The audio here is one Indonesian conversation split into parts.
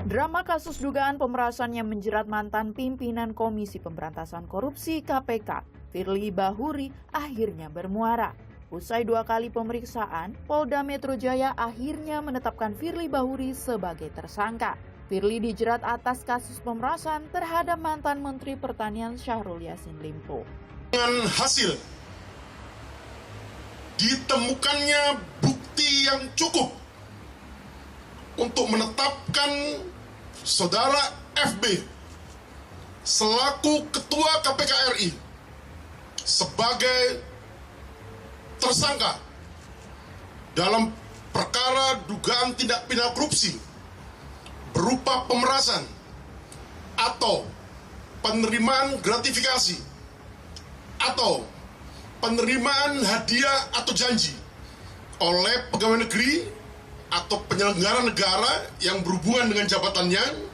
Drama kasus dugaan pemerasan yang menjerat mantan pimpinan Komisi Pemberantasan Korupsi KPK, Firly Bahuri, akhirnya bermuara. Usai 2 kali pemeriksaan, Polda Metro Jaya akhirnya menetapkan Firly Bahuri sebagai tersangka. Firly dijerat atas kasus pemerasan terhadap mantan Menteri Pertanian Syahrul Yassin Limpo. Dengan hasil ditemukannya bukti yang cukup untuk menetapkan Saudara FB selaku Ketua KPK RI sebagai tersangka dalam perkara dugaan tindak pidana korupsi berupa pemerasan atau penerimaan gratifikasi atau penerimaan hadiah atau janji oleh pegawai negeri atau penyelenggara negara yang berhubungan dengan jabatannya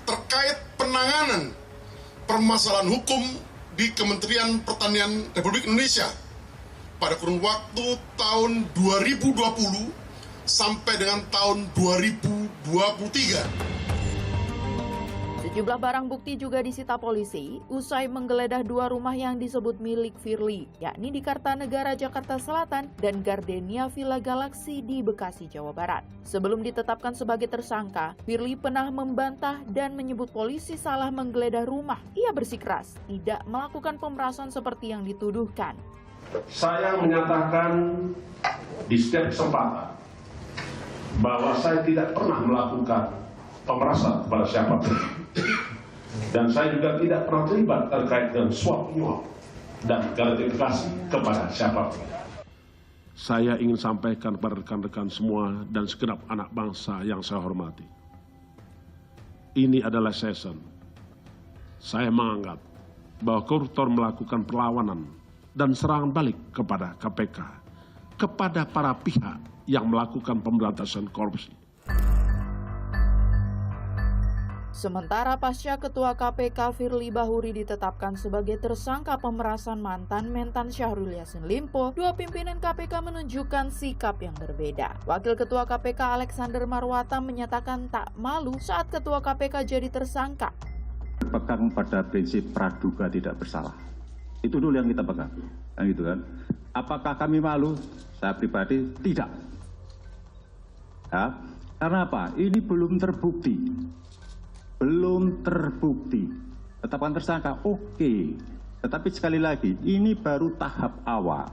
terkait penanganan permasalahan hukum di Kementerian Pertanian Republik Indonesia pada kurun waktu tahun 2020 sampai dengan tahun 2023. Sejumlah barang bukti juga disita polisi usai menggeledah 2 rumah yang disebut milik Firly, yakni di Kartanegara, Jakarta Selatan dan Gardenia Villa Galaxy di Bekasi, Jawa Barat. Sebelum ditetapkan sebagai tersangka, Firly pernah membantah dan menyebut polisi salah menggeledah rumah. Ia bersikeras tidak melakukan pemerasan seperti yang dituduhkan. Saya menyatakan di setiap kesempatan bahwa saya tidak pernah melakukan pemerasan kepada siapapun. Dan saya juga tidak pernah terlibat terkait dengan suap menyuap dan gratifikasi kepada siapapun. Saya ingin sampaikan kepada rekan-rekan semua dan segenap anak bangsa yang saya hormati. Ini adalah season. Saya menganggap bahwa koruptor melakukan perlawanan dan serangan balik kepada KPK, kepada para pihak yang melakukan pemberantasan korupsi. Sementara pasca Ketua KPK Firly Bahuri ditetapkan sebagai tersangka pemerasan mantan Mentan Syahrul Yassin Limpo, 2 pimpinan KPK menunjukkan sikap yang berbeda. Wakil Ketua KPK Alexander Marwata menyatakan tak malu saat Ketua KPK jadi tersangka. Pegang pada prinsip praduga tidak bersalah. Itu dulu yang kita pegang. Gitu kan. Apakah kami malu? Saya pribadi tidak. Ya, karena apa? Ini belum terbukti. Tetapkan tersangka, oke. Tetapi sekali lagi, ini baru tahap awal.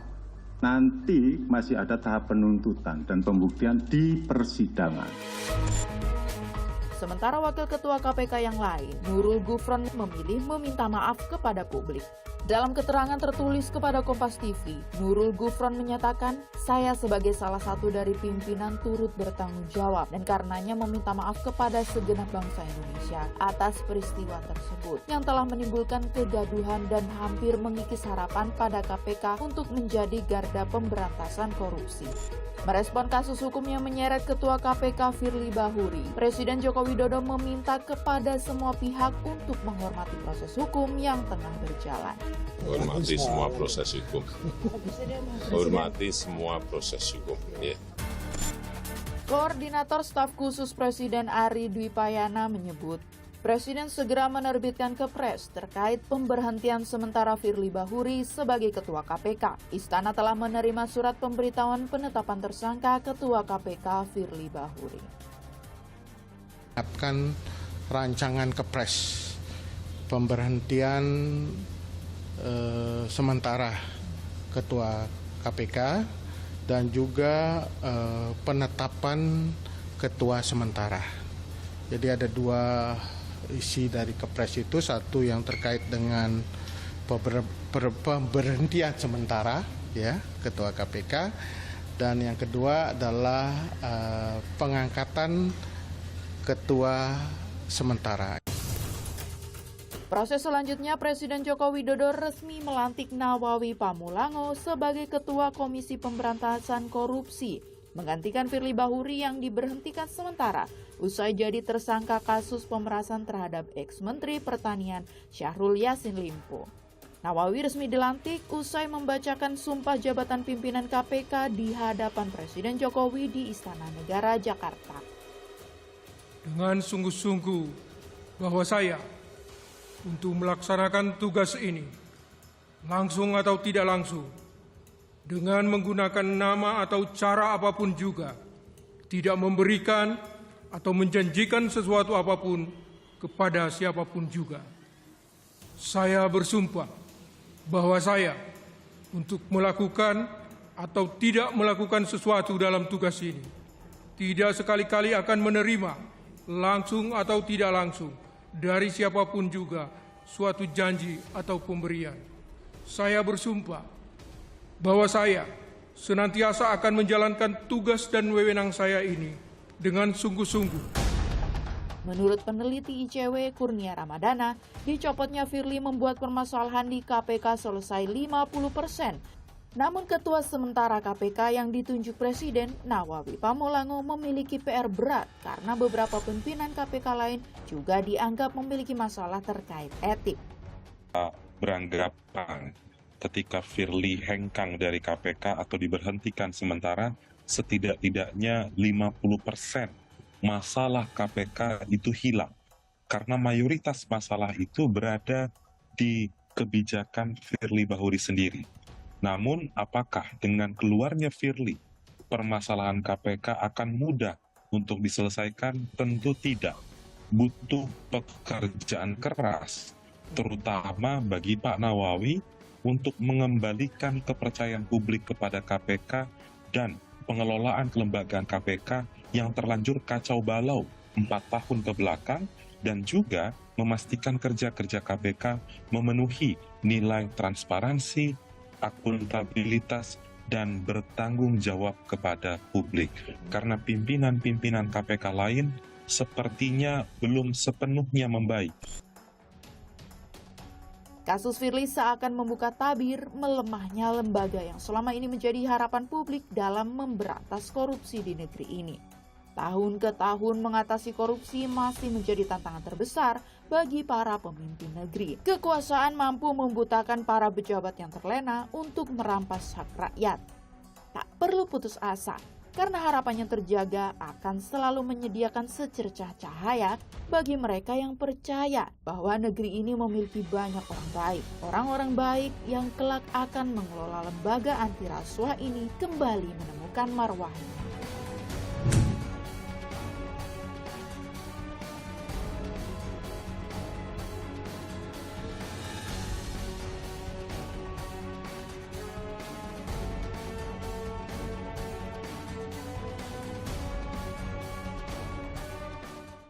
Nanti masih ada tahap penuntutan dan pembuktian di persidangan. Sementara Wakil Ketua KPK yang lain, Nurul Gufron, memilih meminta maaf kepada publik. Dalam keterangan tertulis kepada Kompas TV, Nurul Gufron menyatakan, saya sebagai salah satu dari pimpinan turut bertanggung jawab dan karenanya meminta maaf kepada segenap bangsa Indonesia atas peristiwa tersebut yang telah menimbulkan kegaduhan dan hampir mengikis harapan pada KPK untuk menjadi garda pemberantasan korupsi. Merespon kasus hukum yang menyeret Ketua KPK Firly Bahuri, Presiden Joko Widodo meminta kepada semua pihak untuk menghormati proses hukum yang tengah berjalan. Hormati semua proses hukum. Hormati semua proses hukum. Ya. Koordinator Staf Khusus Presiden Ari Dwipayana menyebut, Presiden segera menerbitkan Kepres terkait pemberhentian sementara Firly Bahuri sebagai Ketua KPK. Istana telah menerima surat pemberitahuan penetapan tersangka Ketua KPK Firly Bahuri. Menyiapkan rancangan Kepres pemberhentian sementara Ketua KPK dan juga penetapan Ketua sementara. Jadi ada 2 isi dari Kepres itu, satu yang terkait dengan pemberhentian sementara ya Ketua KPK dan yang kedua adalah pengangkatan Ketua sementara. Proses selanjutnya, Presiden Joko Widodo resmi melantik Nawawi Pamulango sebagai Ketua Komisi Pemberantasan Korupsi, menggantikan Firly Bahuri yang diberhentikan sementara usai jadi tersangka kasus pemerasan terhadap ex-Menteri Pertanian Syahrul Yassin Limpo. Nawawi resmi dilantik usai membacakan sumpah jabatan pimpinan KPK di hadapan Presiden Jokowi di Istana Negara, Jakarta. dengan sungguh-sungguh bahwa saya untuk melaksanakan tugas ini langsung atau tidak langsung dengan menggunakan nama atau cara apapun juga tidak memberikan atau menjanjikan sesuatu apapun kepada siapapun juga. Saya bersumpah bahwa saya untuk melakukan atau tidak melakukan sesuatu dalam tugas ini tidak sekali-kali akan menerima langsung atau tidak langsung dari siapapun juga suatu janji atau pemberian. Saya bersumpah bahwa saya senantiasa akan menjalankan tugas dan wewenang saya ini dengan sungguh-sungguh. Menurut peneliti ICW Kurnia Ramadana, dicopotnya Firly membuat permasalahan di KPK selesai 50%. Namun Ketua Sementara KPK yang ditunjuk Presiden, Nawawi Pamolango, memiliki PR berat karena beberapa pimpinan KPK lain juga dianggap memiliki masalah terkait etik. Beranggapan ketika Firly hengkang dari KPK atau diberhentikan sementara, setidak-tidaknya 50% masalah KPK itu hilang. Karena mayoritas masalah itu berada di kebijakan Firly Bahuri sendiri. Namun, apakah dengan keluarnya Firly, permasalahan KPK akan mudah untuk diselesaikan? Tentu tidak. Butuh pekerjaan keras, terutama bagi Pak Nawawi, untuk mengembalikan kepercayaan publik kepada KPK dan pengelolaan kelembagaan KPK yang terlanjur kacau balau 4 tahun ke belakang, dan juga memastikan kerja-kerja KPK memenuhi nilai transparansi, akuntabilitas, dan bertanggung jawab kepada publik. Karena pimpinan-pimpinan KPK lain sepertinya belum sepenuhnya membaik. Kasus Firly seakan membuka tabir melemahnya lembaga yang selama ini menjadi harapan publik dalam memberantas korupsi di negeri ini. Tahun ke tahun mengatasi korupsi masih menjadi tantangan terbesar bagi para pemimpin negeri. Kekuasaan mampu membutakan para pejabat yang terlena untuk merampas hak rakyat. Tak perlu putus asa, karena harapan yang terjaga akan selalu menyediakan secercah cahaya bagi mereka yang percaya bahwa negeri ini memiliki banyak orang baik. Orang-orang baik yang kelak akan mengelola lembaga anti rasuah ini kembali menemukan marwahnya.